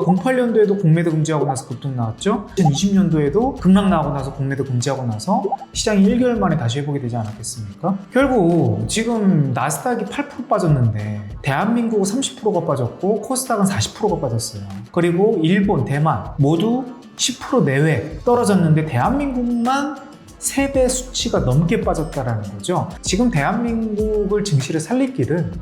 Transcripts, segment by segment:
08년도에도 공매도 금지하고 나서 급등 나왔죠. 2020년도에도 급락 나오고 나서 공매도 금지하고 나서 시장이 1개월 만에 다시 회복이 되지 않았겠습니까? 결국 지금 나스닥이 8% 빠졌는데 대한민국은 30%가 빠졌고 코스닥은 40%가 빠졌어요. 그리고 일본, 대만 모두 10% 내외 떨어졌는데 대한민국만 3배 수치가 넘게 빠졌다라는 거죠. 지금 대한민국을 증시를 살릴 길은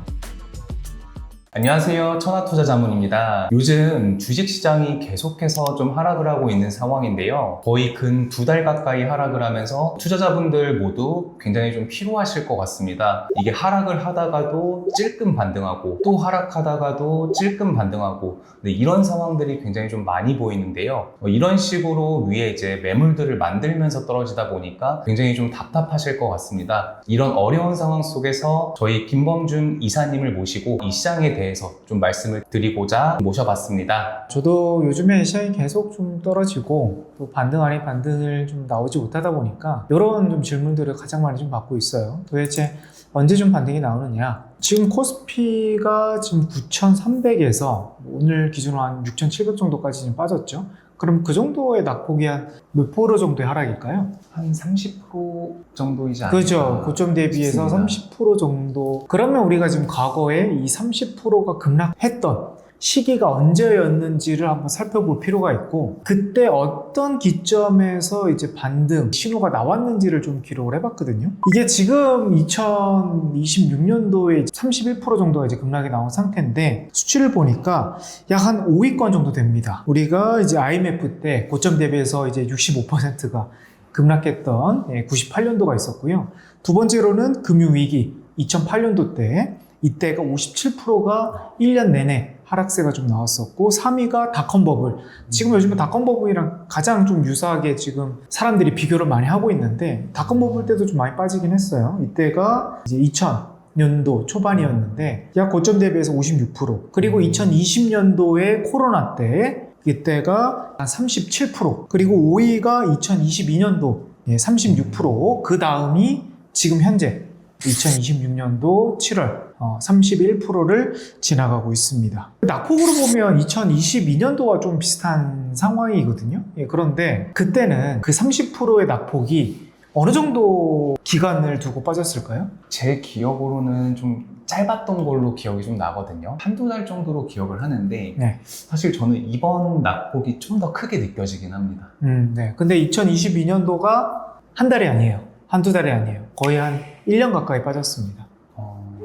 안녕하세요. 천하투자자문입니다. 요즘 주식시장이 계속해서 좀 하락을 하고 있는 상황인데요. 거의 근 2달 가까이 하락을 하면서 투자자분들 모두 굉장히 좀 피로하실 것 같습니다. 이게 하락을 하다가도 찔끔 반등하고 또 하락하다가도 찔끔 반등하고 이런 상황들이 굉장히 좀 많이 보이는데요. 이런 식으로 위에 이제 매물들을 만들면서 떨어지다 보니까 굉장히 좀 답답하실 것 같습니다. 이런 어려운 상황 속에서 저희 김범준 이사님을 모시고 이 시장에 대해서 좀 말씀을 드리고자 모셔봤습니다. 저도 요즘에 시장이 계속 좀 떨어지고 또 반등 아닌 반등을 좀 나오지 못하다 보니까 이런 좀 질문들을 가장 많이 좀 받고 있어요. 도대체 언제 좀 반등이 나오느냐? 지금 코스피가 지금 9,300에서 오늘 기준으로 한 6,700 정도까지 지금 빠졌죠. 그럼 그 정도의 낙폭이 한 몇 프로 정도의 하락일까요? 한 30% 정도이지 않을까? 그렇죠. 고점 대비해서 싶습니다. 30% 정도. 그러면 우리가 지금 과거에 이 30%가 급락했던 시기가 언제였는지를 한번 살펴볼 필요가 있고, 그때 어떤 기점에서 이제 반등 신호가 나왔는지를 좀 기록을 해봤거든요. 이게 지금 2026년도에 31% 정도가 이제 급락이 나온 상태인데, 수치를 보니까 약 한 5위권 정도 됩니다. 우리가 이제 IMF 때 고점 대비해서 이제 65%가 급락했던 98년도가 있었고요. 두 번째로는 금융위기 2008년도 때, 이때가 57%가 1년 내내 하락세가 좀 나왔었고, 3위가 닷컴버블. 지금 요즘에 닷컴버블이랑 가장 좀 유사하게 지금 사람들이 비교를 많이 하고 있는데, 닷컴버블 때도 좀 많이 빠지긴 했어요. 이때가 이제 2000년도 초반이었는데 약 고점 대비해서 56%. 그리고 2020년도에 코로나 때 이때가 한 37%. 그리고 5위가 2022년도 36%. 그 다음이 지금 현재 2026년도 7월 31%를 지나가고 있습니다. 낙폭으로 보면 2022년도와 좀 비슷한 상황이거든요. 그런데 그때는 그 30%의 낙폭이 어느 정도 기간을 두고 빠졌을까요? 제 기억으로는 좀 짧았던 걸로 기억이 좀 나거든요. 한두 달 정도로 기억을 하는데 네. 사실 저는 이번 낙폭이 좀 더 크게 느껴지긴 합니다. 네. 근데 2022년도가 한 달이 아니에요. 한두 달이 아니에요. 거의 한 1년 가까이 빠졌습니다.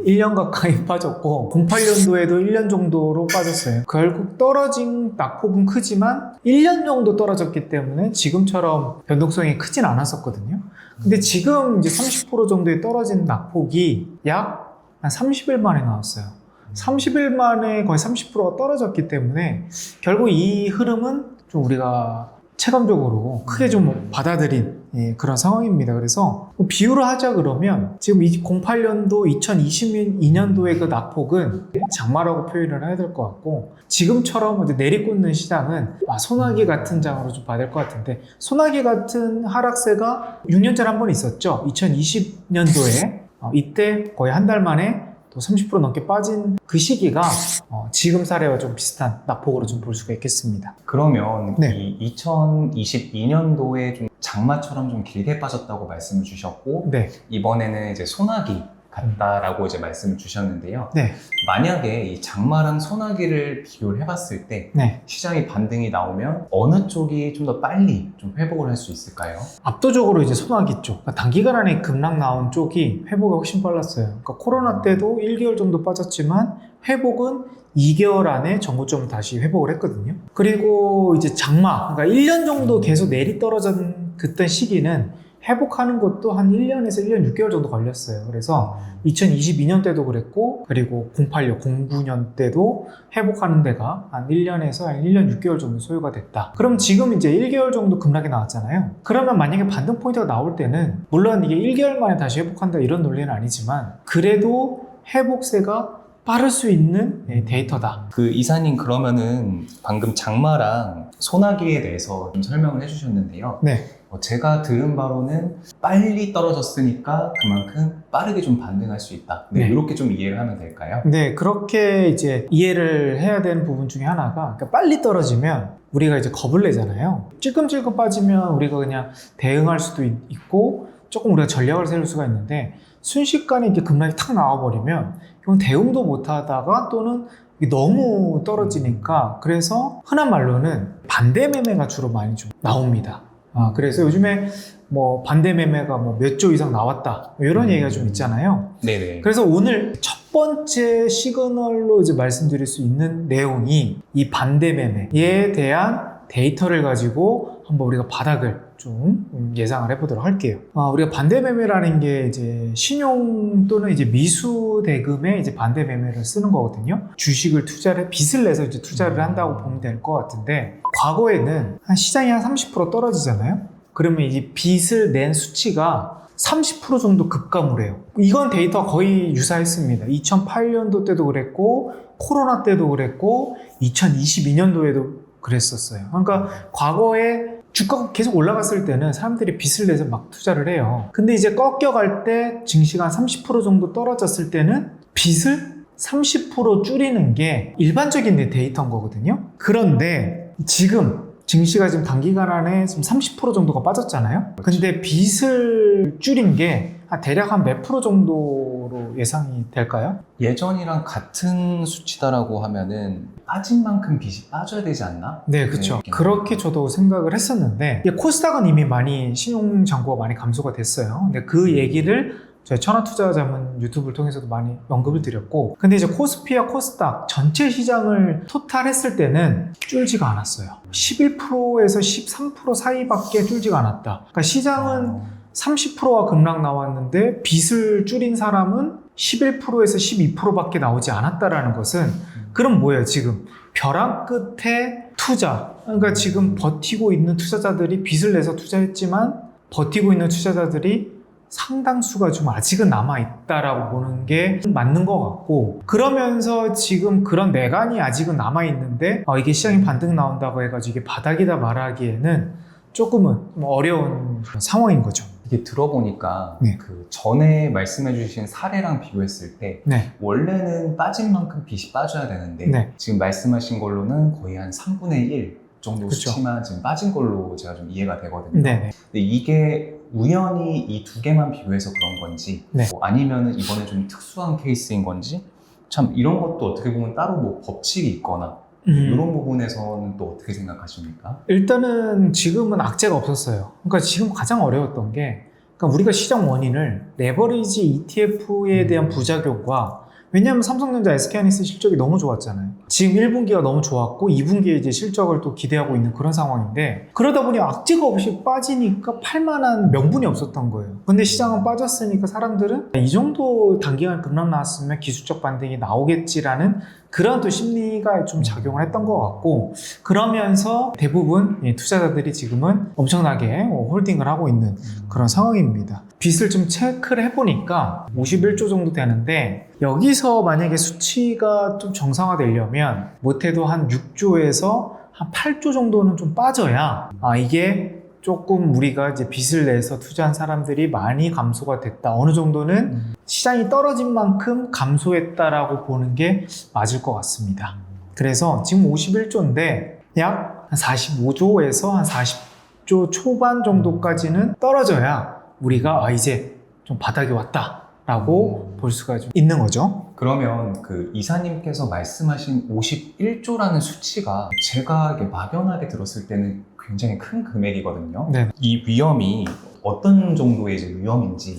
1년 가까이 빠졌고 08년도에도 1년 정도로 빠졌어요. 결국 떨어진 낙폭은 크지만 1년 정도 떨어졌기 때문에 지금처럼 변동성이 크진 않았었거든요. 근데 지금 이제 30% 정도의 떨어진 낙폭이 약 한 30일 만에 나왔어요. 30일 만에 거의 30%가 떨어졌기 때문에 결국 이 흐름은 좀 우리가 체감적으로 크게 좀 받아들인 그런 상황입니다. 그래서 비유를 하자 그러면 지금 08년도, 2022년도의 그 낙폭은 장마라고 표현을 해야 될 것 같고, 지금처럼 이제 내리꽂는 시장은 소나기 같은 장으로 좀 봐야 될 것 같은데, 소나기 같은 하락세가 6년 전에 한 번 있었죠. 2020년도에 이때 거의 한 달 만에 또 30% 넘게 빠진 그 시기가 지금 사례와 좀 비슷한 낙폭으로 좀 볼 수가 있겠습니다. 그러면 네. 이 2022년도에 좀 장마처럼 좀 길게 빠졌다고 말씀을 주셨고 네. 이번에는 이제 소나기 같다라고 이제 말씀을 주셨는데요. 네. 만약에 이 장마랑 소나기를 비교를 해봤을 때 네. 시장이 반등이 나오면 어느 쪽이 좀 더 빨리 좀 회복을 할 수 있을까요? 압도적으로 이제 소나기 쪽, 그러니까 단기간 안에 급락 나온 쪽이 회복이 훨씬 빨랐어요. 그러니까 코로나 때도 1개월 정도 빠졌지만 회복은 2개월 안에 전고점을 다시 회복을 했거든요. 그리고 이제 장마, 그러니까 1년 정도 계속 내리 떨어진 그때 시기는 회복하는 것도 한 1년에서 1년 6개월 정도 걸렸어요. 그래서 2022년 때도 그랬고, 그리고 09년 때도 회복하는 데가 한 1년에서 한 1년 6개월 정도 소요가 됐다. 그럼 지금 이제 1개월 정도 급락이 나왔잖아요. 그러면 만약에 반등 포인트가 나올 때는, 물론 이게 1개월 만에 다시 회복한다 이런 논리는 아니지만, 그래도 회복세가 빠를 수 있는 데이터다. 그 이사님 그러면은 방금 장마랑 소나기에 대해서 좀 설명을 해주셨는데요. 네. 제가 들은 바로는 빨리 떨어졌으니까 그만큼 빠르게 좀 반등할 수 있다. 네, 네. 이렇게 좀 이해를 하면 될까요? 네, 그렇게 이제 이해를 해야 되는 부분 중에 하나가, 그러니까 빨리 떨어지면 우리가 이제 겁을 내잖아요. 찔끔찔끔 빠지면 우리가 그냥 대응할 수도 있고, 조금 우리가 전략을 세울 수가 있는데, 순식간에 이렇게 급락이 탁 나와버리면, 이건 대응도 못 하다가 또는 너무 떨어지니까, 그래서 흔한 말로는 반대 매매가 주로 많이 좀 나옵니다. 그래서 요즘에 뭐 반대 매매가 뭐 몇 조 이상 나왔다, 이런 얘기가 좀 있잖아요. 네네. 그래서 오늘 첫 번째 시그널로 이제 말씀드릴 수 있는 내용이 이 반대 매매에 대한 데이터를 가지고 한번 우리가 바닥을 좀 예상을 해보도록 할게요. 우리가 반대 매매라는 게 이제 신용 또는 이제 미수 대금에 이제 반대 매매를 쓰는 거거든요. 주식을 빚을 내서 이제 투자를 한다고 보면 될 것 같은데, 과거에는 한 시장이 한 30% 떨어지잖아요. 그러면 이 빚을 낸 수치가 30% 정도 급감을 해요. 이건 데이터가 거의 유사했습니다. 2008년도 때도 그랬고, 코로나 때도 그랬고, 2022년도에도 그랬었어요. 그러니까 과거에 주가가 계속 올라갔을 때는 사람들이 빚을 내서 막 투자를 해요. 근데 이제 꺾여갈 때 증시가 한 30% 정도 떨어졌을 때는 빚을 30% 줄이는 게 일반적인 데이터인 거거든요. 그런데 지금 증시가 지금 단기간 안에 지금 30% 정도가 빠졌잖아요. 근데 빚을 줄인 게 대략 한 몇 프로 정도로 예상이 될까요? 예전이랑 같은 수치다라고 하면은 빠진 만큼 빚이 빠져야 되지 않나? 네, 그렇죠. 네, 그렇게 저도 생각을 했었는데, 코스닥은 이미 많이 신용 잔고가 많이 감소가 됐어요. 근데 그 얘기를 저희 천하투자자문 유튜브를 통해서도 많이 언급을 드렸고, 근데 이제 코스피와 코스닥 전체 시장을 토탈했을 때는 줄지가 않았어요. 11%에서 13% 사이밖에 줄지가 않았다. 그러니까 시장은 30%가 급락 나왔는데 빚을 줄인 사람은 11%에서 12%밖에 나오지 않았다라는 것은, 그럼 뭐예요? 지금 벼랑 끝에 투자, 그러니까 지금 버티고 있는 투자자들이 빚을 내서 투자했지만 버티고 있는 투자자들이 상당수가 좀 아직은 남아있다라고 보는 게 맞는 것 같고, 그러면서 지금 그런 내관이 아직은 남아있는데 이게 시장이 반등 나온다고 해가지고 이게 바닥이다 말하기에는 조금은 좀 어려운 상황인 거죠. 이게 들어보니까 네. 그 전에 말씀해주신 사례랑 비교했을 때 네. 원래는 빠진 만큼 빚이 빠져야 되는데 네. 지금 말씀하신 걸로는 거의 한 3분의 1 정도 그쵸. 수치만 지금 빠진 걸로 제가 좀 이해가 되거든요. 네. 근데 이게 우연히 이 두 개만 비교해서 그런 건지, 네. 아니면은 이번에 좀 특수한 케이스인 건지, 참 이런 것도 어떻게 보면 따로 뭐 법칙이 있거나 이런 부분에서는 또 어떻게 생각하십니까? 일단은 지금은 악재가 없었어요. 그러니까 지금 가장 어려웠던 게, 그러니까 우리가 시장 원인을 레버리지 ETF에 대한 부작용과, 왜냐하면 삼성전자, SK하이닉스 실적이 너무 좋았잖아요. 지금 1분기가 너무 좋았고 2분기에 이제 실적을 또 기대하고 있는 그런 상황인데, 그러다 보니 악재가 없이 빠지니까 팔만한 명분이 없었던 거예요. 근데 시장은 빠졌으니까 사람들은 이 정도 단기간 급락 나왔으면 기술적 반등이 나오겠지라는 그런 또 심리가 좀 작용을 했던 것 같고, 그러면서 대부분 투자자들이 지금은 엄청나게 홀딩을 하고 있는 그런 상황입니다. 빚을 좀 체크를 해보니까 51조 정도 되는데, 여기서 만약에 수치가 좀 정상화되려면 못해도 한 6조에서 한 8조 정도는 좀 빠져야 이게 조금 우리가 이제 빚을 내서 투자한 사람들이 많이 감소가 됐다, 어느 정도는 시장이 떨어진 만큼 감소했다라고 보는 게 맞을 것 같습니다. 그래서 지금 51조인데 약 45조에서 한 40조 초반 정도까지는 떨어져야 우리가 이제 좀 바닥이 왔다라고 볼 수가 좀 있는 거죠. 그러면 그 이사님께서 말씀하신 51조라는 수치가 제가 이게 막연하게 들었을 때는 굉장히 큰 금액이거든요. 네. 이 위험이 어떤 정도의 이제 위험인지.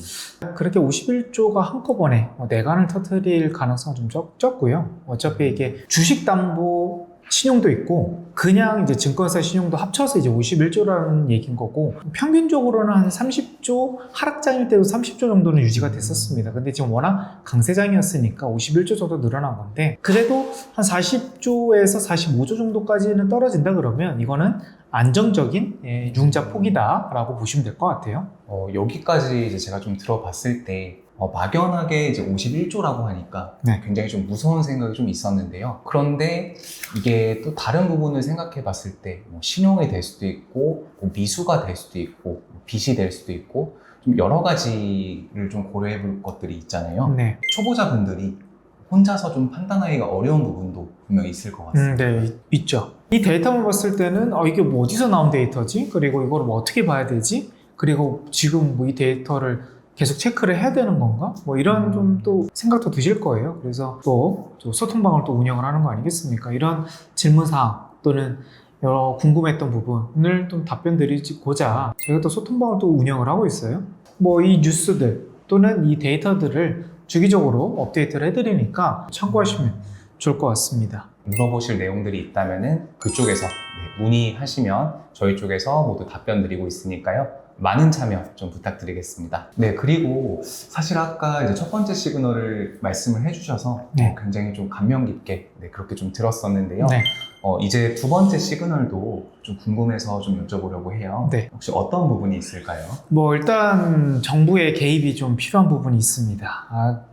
그렇게 51조가 한꺼번에 내관을 터뜨릴 가능성은 좀 적고요. 어차피 이게 주식담보 신용도 있고 그냥 이제 증권사 신용도 합쳐서 이제 51조라는 얘기인 거고, 평균적으로는 한 30조, 하락장일 때도 30조 정도는 유지가 됐었습니다. 근데 지금 워낙 강세장이었으니까 51조 정도 늘어난 건데, 그래도 한 40조에서 45조 정도까지는 떨어진다 그러면 이거는 안정적인 융자 폭이다라고 보시면 될 것 같아요. 여기까지 이제 제가 좀 들어봤을 때 막연하게 이제 51조라고 하니까 네. 굉장히 좀 무서운 생각이 좀 있었는데요. 그런데 이게 또 다른 부분을 생각해 봤을 때 신용이 될 수도 있고 미수가 될 수도 있고 빚이 될 수도 있고 좀 여러 가지를 좀 고려해 볼 것들이 있잖아요. 네. 초보자분들이 혼자서 좀 판단하기가 어려운 부분도 분명히 있을 것 같습니다. 네, 있죠. 이 데이터만 봤을 때는 이게 뭐 어디서 나온 데이터지? 그리고 이걸 뭐 어떻게 봐야 되지? 그리고 지금 뭐 이 데이터를 계속 체크를 해야 되는 건가? 뭐 이런 좀 또 생각도 드실 거예요. 그래서 또 소통방을 또 운영을 하는 거 아니겠습니까? 이런 질문사항 또는 여러 궁금했던 부분을 좀 답변 드리고자 저희가 또 소통방을 또 운영을 하고 있어요. 뭐 이 뉴스들 또는 이 데이터들을 주기적으로 업데이트를 해드리니까 참고하시면 좋을 것 같습니다. 물어보실 내용들이 있다면은 그쪽에서 문의하시면 저희 쪽에서 모두 답변 드리고 있으니까요. 많은 참여 좀 부탁드리겠습니다. 네, 그리고 사실 아까 이제 첫 번째 시그널을 말씀을 해주셔서 네. 굉장히 좀 감명 깊게 그렇게 좀 들었었는데요. 네. 이제 두 번째 시그널도 좀 궁금해서 좀 여쭤보려고 해요. 네. 혹시 어떤 부분이 있을까요? 뭐 일단 정부의 개입이 좀 필요한 부분이 있습니다.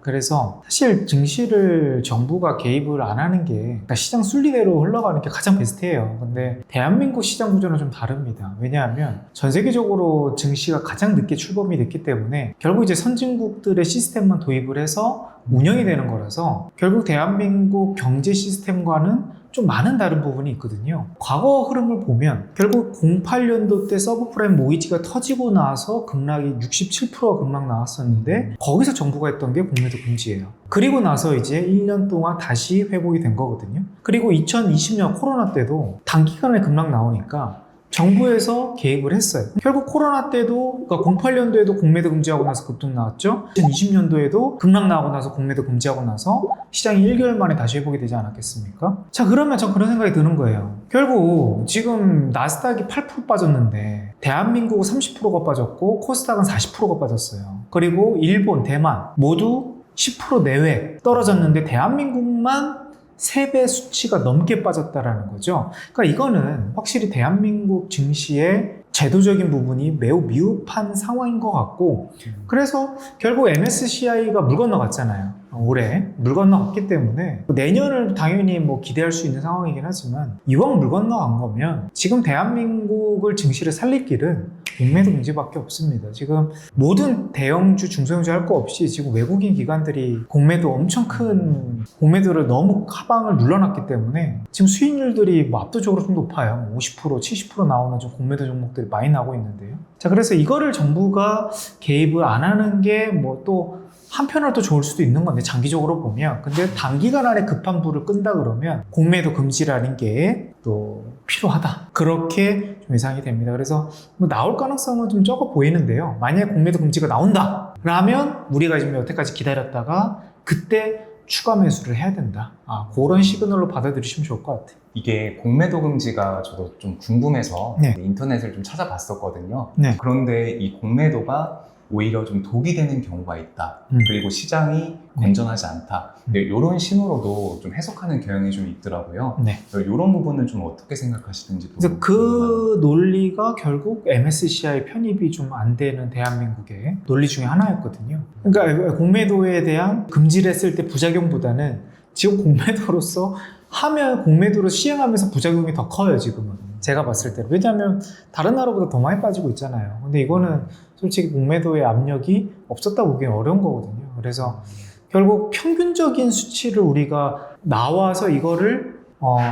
그래서 사실 증시를 정부가 개입을 안 하는 게 그러니까 시장 순리대로 흘러가는 게 가장 베스트예요. 근데 대한민국 시장 구조는 좀 다릅니다. 왜냐하면 전 세계적으로 증시가 가장 늦게 출범이 됐기 때문에 결국 이제 선진국들의 시스템만 도입을 해서 운영이 되는 거라서 결국 대한민국 경제 시스템과는 좀 많은 다른 부분이 있거든요. 과거 흐름을 보면 결국 08년도 때 서브프라임 모기지가 터지고 나서 급락이 67%가 급락 나왔었는데 거기서 정부가 했던 게 공매도 금지예요. 그리고 나서 이제 1년 동안 다시 회복이 된 거거든요. 그리고 2020년 코로나 때도 단기간에 급락 나오니까 정부에서 개입을 했어요. 결국 코로나 때도, 그러니까 08년도에도 공매도 금지하고 나서 급등 나왔죠. 2020년도에도 급락 나오고 나서 공매도 금지하고 나서 시장이 1개월 만에 다시 회복이 되지 않았겠습니까? 자, 그러면 전 그런 생각이 드는 거예요. 결국 지금 나스닥이 8% 빠졌는데 대한민국은 30%가 빠졌고 코스닥은 40%가 빠졌어요. 그리고 일본, 대만 모두 10% 내외 떨어졌는데 대한민국만 3배 수치가 넘게 빠졌다라는 거죠. 그러니까 이거는 확실히 대한민국 증시의 제도적인 부분이 매우 미흡한 상황인 것 같고, 그래서 결국 MSCI가 물 건너갔잖아요. 올해 물 건너갔기 때문에 내년을 당연히 뭐 기대할 수 있는 상황이긴 하지만 이왕 물 건너간 거면 지금 대한민국을 증시를 살릴 길은 공매도 금지밖에 없습니다. 지금 모든 대형주, 중소형주 할 거 없이 지금 외국인 기관들이 공매도 엄청 큰 공매도를 너무 하방을 눌러놨기 때문에 지금 수익률들이 뭐 압도적으로 좀 높아요. 50%, 70% 나오는 좀 공매도 종목들이 많이 나오고 있는데요. 자, 그래서 이거를 정부가 개입을 안 하는 게 뭐 또 한편으로 또 좋을 수도 있는 건데 장기적으로 보면, 근데 단기간 안에 급한 불을 끈다 그러면 공매도 금지라는 게 또 필요하다, 그렇게 좀 예상이 됩니다. 그래서 뭐 나올 가능성은 좀 적어 보이는데요. 만약에 공매도 금지가 나온다 라면 우리가 지금 여태까지 기다렸다가 그때 추가 매수를 해야 된다, 그런 시그널로 받아들이시면 좋을 것 같아요. 이게 공매도 금지가 저도 좀 궁금해서 네. 인터넷을 좀 찾아봤었거든요. 네. 그런데 이 공매도가 오히려 좀 독이 되는 경우가 있다. 그리고 시장이 건전하지 않다. 이런 신호로도 좀 해석하는 경향이 좀 있더라고요. 네. 이런 부분은 좀 어떻게 생각하시는지. 그래서 그 논리가 결국 MSCI 편입이 좀 안 되는 대한민국의 논리 중에 하나였거든요. 그러니까 공매도에 대한 금지를 했을 때 부작용보다는 지금 공매도로서 하면 공매도로 시행하면서 부작용이 더 커요, 지금은. 제가 봤을 때. 왜냐하면 다른 나라보다 더 많이 빠지고 있잖아요. 근데 이거는 솔직히 공매도의 압력이 없었다 보기엔 어려운 거거든요. 그래서 결국 평균적인 수치를 우리가 나와서 이거를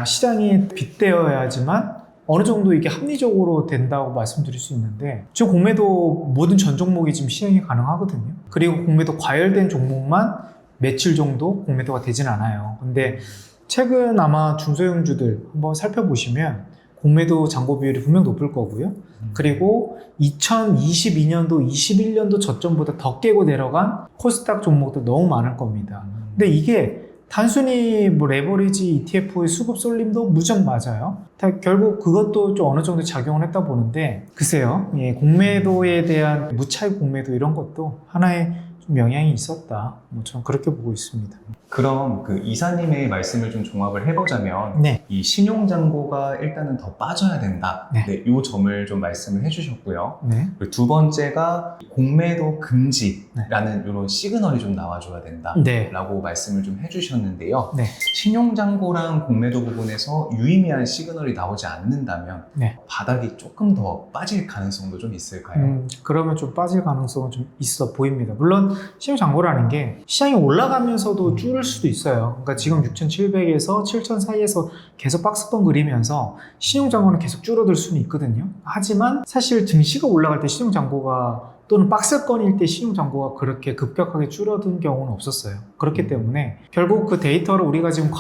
시장이 빗대어야지만 어느 정도 이게 합리적으로 된다고 말씀드릴 수 있는데, 지금 공매도 모든 전 종목이 지금 시행이 가능하거든요. 그리고 공매도 과열된 종목만 며칠 정도 공매도가 되진 않아요. 근데 최근 아마 중소형주들 한번 살펴보시면 공매도 잔고 비율이 분명 높을 거고요. 그리고 2022년도, 21년도 저점보다 더 깨고 내려간 코스닥 종목도 너무 많을 겁니다. 근데 이게 단순히 뭐 레버리지 ETF의 수급 쏠림도 무척 맞아요. 결국 그것도 좀 어느 정도 작용을 했다 보는데, 글쎄요, 공매도에 대한 무차익 공매도 이런 것도 하나의 좀 영향이 있었다. 뭐 저는 그렇게 보고 있습니다. 그럼 그 이사님의 말씀을 좀 종합을 해보자면 네. 이 신용잔고가 일단은 더 빠져야 된다. 네. 네, 이 점을 좀 말씀을 해주셨고요. 네. 그리고 두 번째가 공매도 금지라는 이런 시그널이 좀 나와줘야 된다. 네. 라고 말씀을 좀 해주셨는데요. 네. 신용잔고랑 공매도 부분에서 유의미한 시그널이 나오지 않는다면 네. 바닥이 조금 더 빠질 가능성도 좀 있을까요? 그러면 좀 빠질 가능성은 좀 있어 보입니다. 물론 신용잔고라는 게 시장이 올라가면서도 줄을 수도 있어요. 그러니까 지금 6,700에서 7,000 사이에서 계속 박스권 그리면서 신용잔고는 계속 줄어들 수는 있거든요. 하지만 사실 증시가 올라갈 때 신용잔고가 또는 박스권일 때 신용잔고가 그렇게 급격하게 줄어든 경우는 없었어요. 그렇기 때문에 결국 그 데이터를 우리가 지금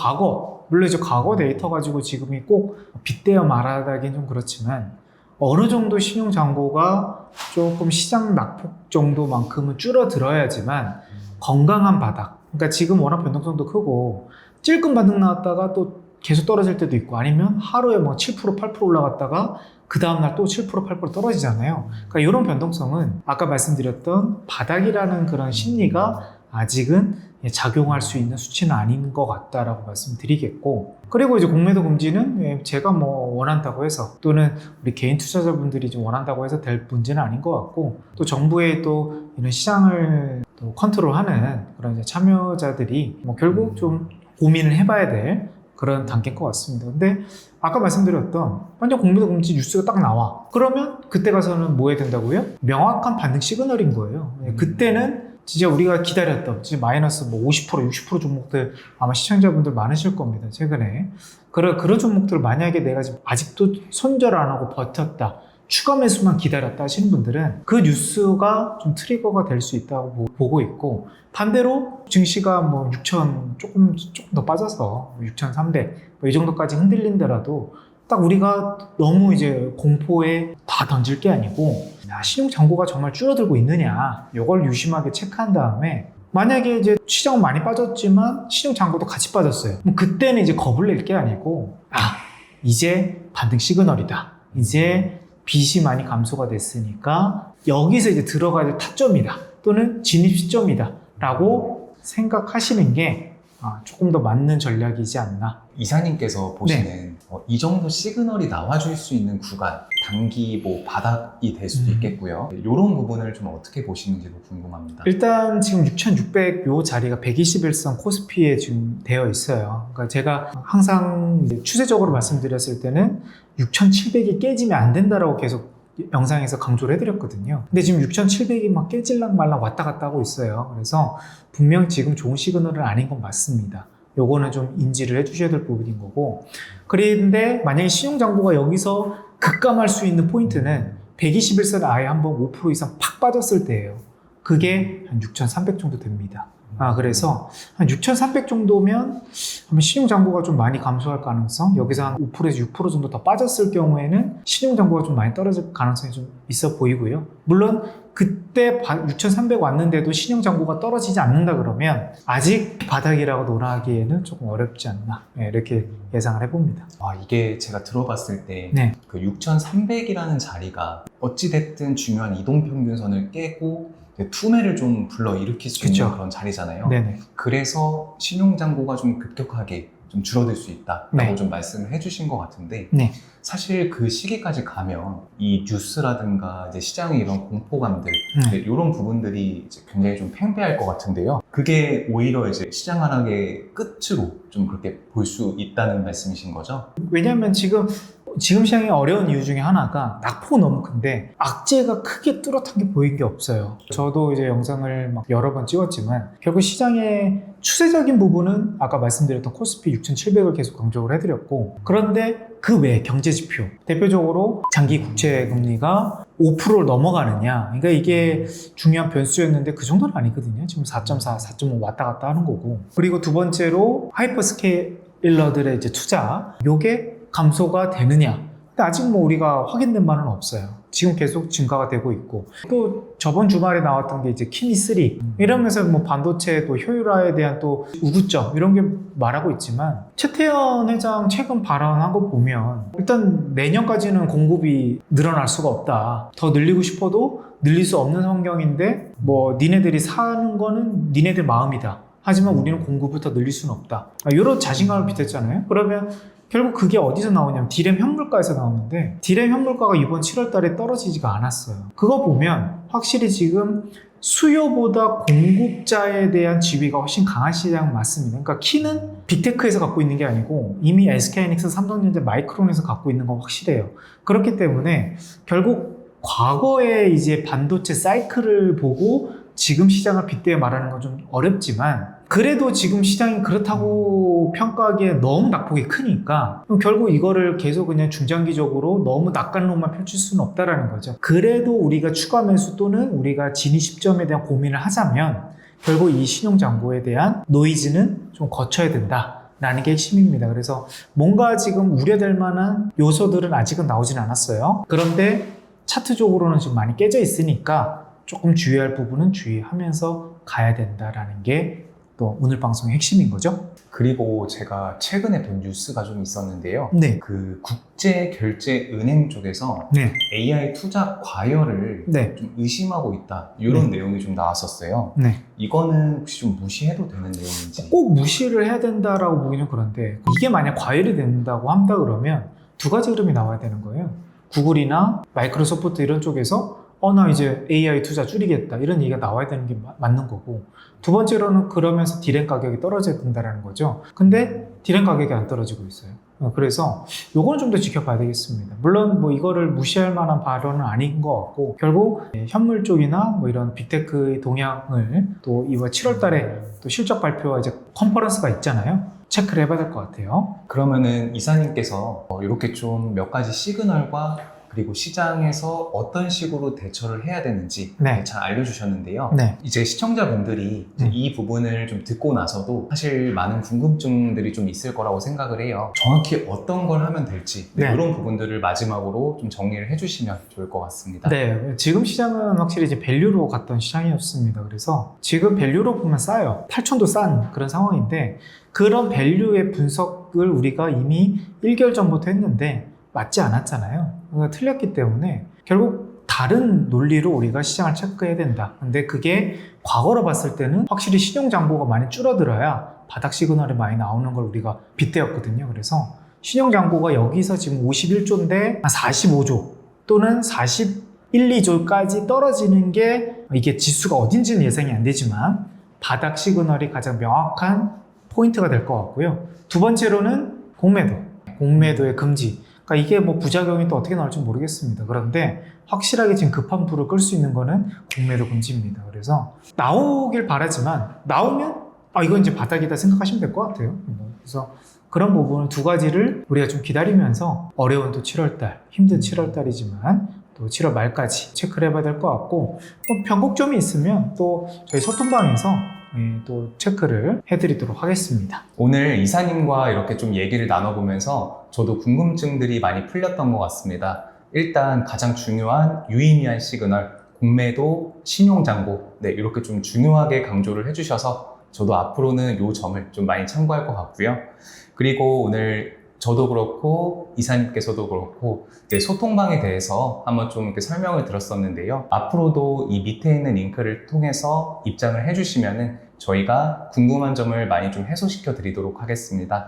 물론 이제 과거 데이터 가지고 지금이 꼭 빗대어 말하기는 좀 그렇지만 어느 정도 신용잔고가 조금 시장 낙폭 정도만큼은 줄어들어야지만 건강한 바닥, 그러니까 지금 워낙 변동성도 크고 찔끔 반등 나왔다가 또 계속 떨어질 때도 있고 아니면 하루에 뭐 7%, 8% 올라갔다가 그 다음날 또 7%, 8% 떨어지잖아요. 그러니까 이런 변동성은 아까 말씀드렸던 바닥이라는 그런 심리가 아직은 작용할 수 있는 수치는 아닌 것 같다라고 말씀드리겠고, 그리고 이제 공매도 금지는 제가 뭐 원한다고 해서 또는 우리 개인 투자자분들이 좀 원한다고 해서 될 문제는 아닌 것 같고, 또 정부의 또 이런 시장을 또 컨트롤하는 그런 이제 참여자들이 뭐 결국 좀 고민을 해봐야 될 그런 단계인 것 같습니다. 근데 아까 말씀드렸던 완전 공매도 금지 뉴스가 딱 나와. 그러면 그때 가서는 뭐 해야 된다고요? 명확한 반등 시그널인 거예요. 그때는 진짜 우리가 기다렸던 지금 마이너스 뭐 50%, 60% 종목들 아마 시청자분들 많으실 겁니다. 최근에. 그런 종목들을 만약에 내가 지금 아직도 손절 안 하고 버텼다. 추가 매수만 기다렸다 하시는 분들은 그 뉴스가 좀 트리거가 될 수 있다고 보고 있고, 반대로 증시가 뭐 6,000 조금 더 빠져서 6,300 뭐 이 정도까지 흔들린다라도 딱 우리가 너무 이제 공포에 다 던질 게 아니고 신용잔고가 정말 줄어들고 있느냐 이걸 유심하게 체크한 다음에, 만약에 이제 시장은 많이 빠졌지만 신용잔고도 같이 빠졌어요. 그럼 그때는 이제 겁을 낼 게 아니고 이제 반등 시그널이다. 이제 빚이 많이 감소가 됐으니까 여기서 이제 들어가야 될 타점이다. 또는 진입 시점이다. 라고 생각하시는 게 조금 더 맞는 전략이지 않나. 이사님께서 보시는 이 정도 시그널이 나와줄 수 있는 구간, 단기 뭐 바닥이 될 수도 있겠고요. 이런 부분을 좀 어떻게 보시는지도 궁금합니다. 일단 지금 6,600 요 자리가 121선 코스피에 지금 되어 있어요. 그러니까 제가 항상 이제 추세적으로 말씀드렸을 때는 6,700이 깨지면 안 된다라고 계속 영상에서 강조를 해드렸거든요. 근데 지금 6,700이 막 깨질랑 말랑 왔다 갔다 하고 있어요. 그래서 분명 지금 좋은 시그널은 아닌 건 맞습니다. 요거는 좀 인지를 해주셔야 될 부분인 거고, 그런데 만약에 신용잔고가 여기서 급감할 수 있는 포인트는 121선 아예 한번 5% 이상 팍 빠졌을 때예요. 그게 한 6,300 정도 됩니다. 그래서 한 6,300 정도면 신용잔고가 좀 많이 감소할 가능성, 여기서 한 5%에서 6% 정도 더 빠졌을 경우에는 신용잔고가 좀 많이 떨어질 가능성이 좀 있어 보이고요. 물론 그때 6,300 왔는데도 신용잔고가 떨어지지 않는다 그러면 아직 바닥이라고 논하기에는 조금 어렵지 않나, 이렇게 예상을 해봅니다. 이게 제가 들어봤을 때 네. 그 6,300이라는 자리가 어찌됐든 중요한 이동평균선을 깨고 투매를 좀 불러일으킬 수 그쵸. 있는 그런 자리잖아요. 네네. 그래서 신용잔고가 좀 급격하게 좀 줄어들 수 있다라고 네. 좀 말씀을 해주신 것 같은데, 네. 사실 그 시기까지 가면 이 뉴스라든가 이제 시장의 이런 공포감들, 이런 부분들이 이제 굉장히 좀 팽배할 것 같은데요. 그게 오히려 이제 시장 하락의 끝으로 좀 그렇게 볼 수 있다는 말씀이신 거죠? 왜냐하면 지금 시장이 어려운 이유 중에 하나가 낙폭은 너무 큰데 악재가 크게 뚜렷한 게 보인 게 없어요. 저도 이제 영상을 막 여러 번 찍었지만 결국 시장의 추세적인 부분은 아까 말씀드렸던 코스피 6,700을 계속 강조를 해드렸고, 그런데 그 외 경제지표, 대표적으로 장기 국채 금리가 5%를 넘어가느냐, 그러니까 이게 중요한 변수였는데 그 정도는 아니거든요. 지금 4.4, 4.5 왔다 갔다 하는 거고, 그리고 두 번째로 하이퍼스케일러들의 이제 투자, 요게 감소가 되느냐, 근데 아직 뭐 우리가 확인된 바는 없어요. 지금 계속 증가가 되고 있고, 또 저번 주말에 나왔던 게 이제 키니3 이러면서 뭐 반도체 또 효율화에 대한 또 우구점 이런 게 말하고 있지만, 최태현 회장 최근 발언한 거 보면 일단 내년까지는 공급이 늘어날 수가 없다. 더 늘리고 싶어도 늘릴 수 없는 환경인데 뭐 니네들이 사는 거는 니네들 마음이다. 하지만 우리는 공급을 더 늘릴 수는 없다. 이런 자신감을 빗댔잖아요. 그러면 결국 그게 어디서 나오냐면 디램 현물가에서 나오는데, 디램 현물가가 이번 7월 달에 떨어지지가 않았어요. 그거 보면 확실히 지금 수요보다 공급자에 대한 지위가 훨씬 강한 시장은 맞습니다. 그러니까 키는 빅테크에서 갖고 있는 게 아니고 이미 SK하이닉스, 삼성전자, 마이크론에서 갖고 있는 건 확실해요. 그렇기 때문에 결국 과거의 이제 반도체 사이클을 보고 지금 시장을 빗대어 말하는 건 좀 어렵지만, 그래도 지금 시장이 그렇다고 평가하기에 너무 낙폭이 크니까 그럼 결국 이거를 계속 그냥 중장기적으로 너무 낙관론만 펼칠 수는 없다라는 거죠. 그래도 우리가 추가 매수 또는 우리가 진입 시점에 대한 고민을 하자면 결국 이 신용장고에 대한 노이즈는 좀 거쳐야 된다 라는 게 핵심입니다. 그래서 뭔가 지금 우려될 만한 요소들은 아직은 나오진 않았어요. 그런데 차트적으로는 지금 많이 깨져 있으니까 조금 주의할 부분은 주의하면서 가야 된다라는 게 또 오늘 방송의 핵심인 거죠. 그리고 제가 최근에 본 뉴스가 좀 있었는데요. 네. 그 국제결제은행 쪽에서 네. AI 투자 과열을 네. 좀 의심하고 있다. 이런 네. 내용이 좀 나왔었어요. 네. 이거는 혹시 좀 무시해도 되는 내용인지? 꼭 무시를 해야 된다라고 보기는 그런데, 이게 만약 과열이 된다고 한다 그러면 두 가지 흐름이 나와야 되는 거예요. 구글이나 마이크로소프트 이런 쪽에서 나 이제 AI 투자 줄이겠다 이런 얘기가 나와야 되는 게 맞는 거고, 두 번째로는 그러면서 디램 가격이 떨어져야 된다는 거죠. 근데 디램 가격이 안 떨어지고 있어요. 그래서 요거는 좀 더 지켜봐야 되겠습니다. 물론 뭐 이거를 무시할 만한 발언은 아닌 것 같고, 결국 현물 쪽이나 뭐 이런 빅테크의 동향을 또 이번 7월 달에 또 실적 발표와 이제 컨퍼런스가 있잖아요. 체크를 해봐야 될 것 같아요. 그러면은 이사님께서 이렇게 좀 몇 가지 시그널과 그리고 시장에서 어떤 식으로 대처를 해야 되는지 네. 잘 알려주셨는데요. 네. 이제 시청자분들이 이제 이 부분을 좀 듣고 나서도 사실 많은 궁금증들이 좀 있을 거라고 생각을 해요. 정확히 어떤 걸 하면 될지 네. 이런 부분들을 마지막으로 좀 정리를 해주시면 좋을 것 같습니다. 네, 지금 시장은 확실히 이제 밸류로 갔던 시장이었습니다. 그래서 지금 밸류로 보면 싸요. 8천도 싼 그런 상황인데, 그런 밸류의 분석을 우리가 이미 1개월 전부터 했는데 맞지 않았잖아요. 그러니까 틀렸기 때문에 결국 다른 논리로 우리가 시장을 체크해야 된다. 근데 그게 과거로 봤을 때는 확실히 신용장고가 많이 줄어들어야 바닥 시그널이 많이 나오는 걸 우리가 빗대었거든요. 그래서 신용장고가 여기서 지금 51조인데 45조 또는 41, 2조까지 떨어지는 게, 이게 지수가 어딘지는 예상이 안 되지만 바닥 시그널이 가장 명확한 포인트가 될 것 같고요. 두 번째로는 공매도의 금지. 그러니까 이게 뭐 부작용이 또 어떻게 나올지 모르겠습니다. 그런데 확실하게 지금 급한 불을 끌 수 있는 거는 공매도 금지입니다. 그래서 나오길 바라지만, 나오면 이건 이제 바닥이다 생각하시면 될 것 같아요. 그래서 그런 부분 두 가지를 우리가 좀 기다리면서 어려운 또 7월달, 힘든 7월달이지만 또 7월 말까지 체크를 해봐야 될 것 같고, 또 변곡점이 있으면 또 저희 소통방에서 또 체크를 해드리도록 하겠습니다. 오늘 이사님과 이렇게 좀 얘기를 나눠보면서 저도 궁금증들이 많이 풀렸던 것 같습니다. 일단 가장 중요한 유의미한 시그널, 공매도, 신용장고, 네, 이렇게 좀 중요하게 강조를 해주셔서 저도 앞으로는 이 점을 좀 많이 참고할 것 같고요. 그리고 오늘 저도 그렇고 이사님께서도 그렇고 소통방에 대해서 한번 좀 이렇게 설명을 들었었는데요. 앞으로도 이 밑에 있는 링크를 통해서 입장을 해주시면은 저희가 궁금한 점을 많이 좀 해소시켜 드리도록 하겠습니다.